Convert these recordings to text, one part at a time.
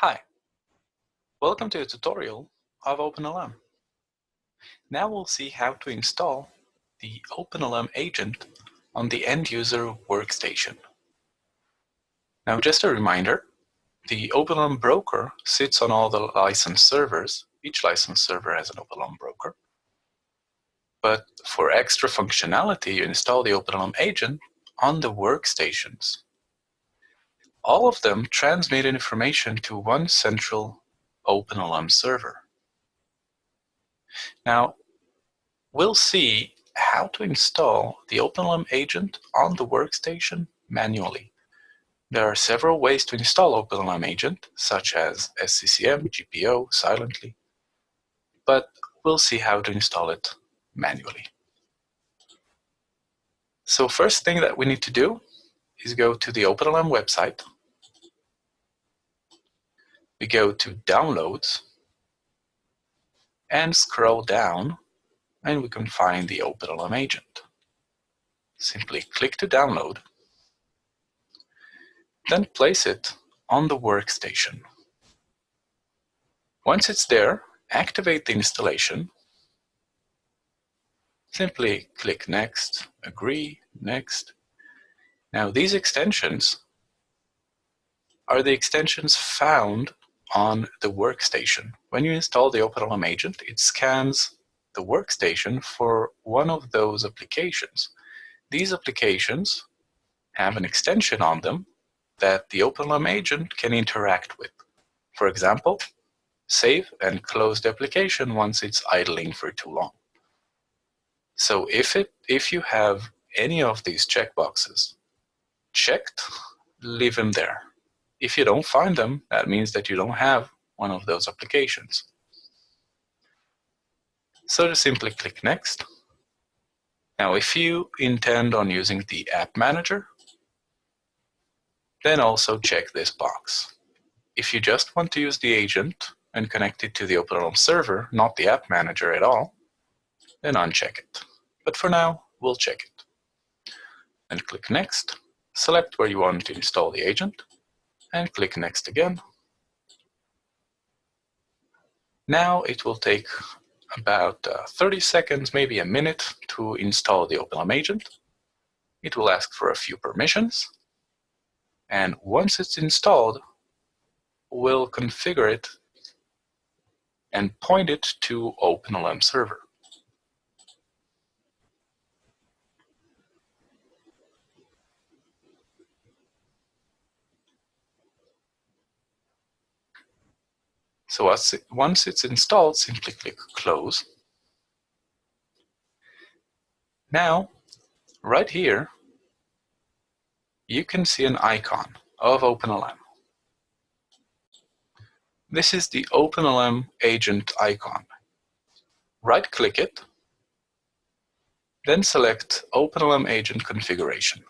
Hi, welcome to a tutorial of OpenLM. Now we'll see how to install the OpenLM agent on the end-user workstation. Now just a reminder, the OpenLM broker sits on all the licensed servers. Each licensed server has an OpenLM broker. But for extra functionality, you install the OpenLM agent on the workstations. All of them transmit information to one central OpenLM server. Now, we'll see how to install the OpenLM agent on the workstation manually. There are several ways to install OpenLM agent, such as SCCM, GPO, silently, but we'll see how to install it manually. So first thing that we need to do is go to the OpenLM website. We go to Downloads and scroll down, and we can find the OpenLM agent. Simply click to download, then place it on the workstation. Once it's there, activate the installation. Simply click Next, Agree, Next. Now these extensions are the extensions found on the workstation. When you install the OpenLM agent, it scans the workstation for one of those applications. These applications have an extension on them that the OpenLM agent can interact with. For example, save and close the application once it's idling for too long. So if you have any of these checkboxes checked, leave them there. If you don't find them, that means that you don't have one of those applications. So just simply click Next. Now, if you intend on using the App Manager, then also check this box. If you just want to use the agent and connect it to the OpenLM server, not the App Manager at all, then uncheck it. But for now, we'll check it. And click Next, select where you want to install the agent, and click Next again. Now it will take about 30 seconds, maybe a minute, to install the OpenLM agent. It will ask for a few permissions, and once it's installed, we'll configure it and point it to OpenLM server. So once it's installed, simply click Close. Now, right here, you can see an icon of OpenLM. This is the OpenLM agent icon. Right-click it, then select OpenLM agent configuration.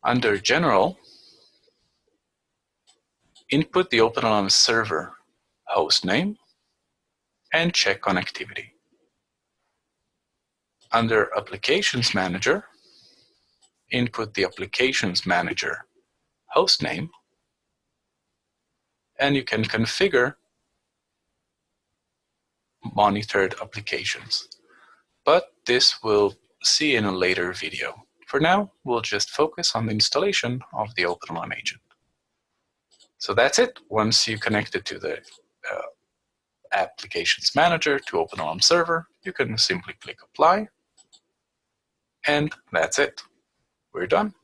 Under General, input the OpenLM server host name and check connectivity. Under Applications Manager, input the Applications Manager host name, and you can configure monitored applications. But this we'll see in a later video. For now, we'll just focus on the installation of the OpenLM agent. So that's it. Once you connect it to the Applications Manager to OpenLM server, you can simply click Apply, and that's it. We're done.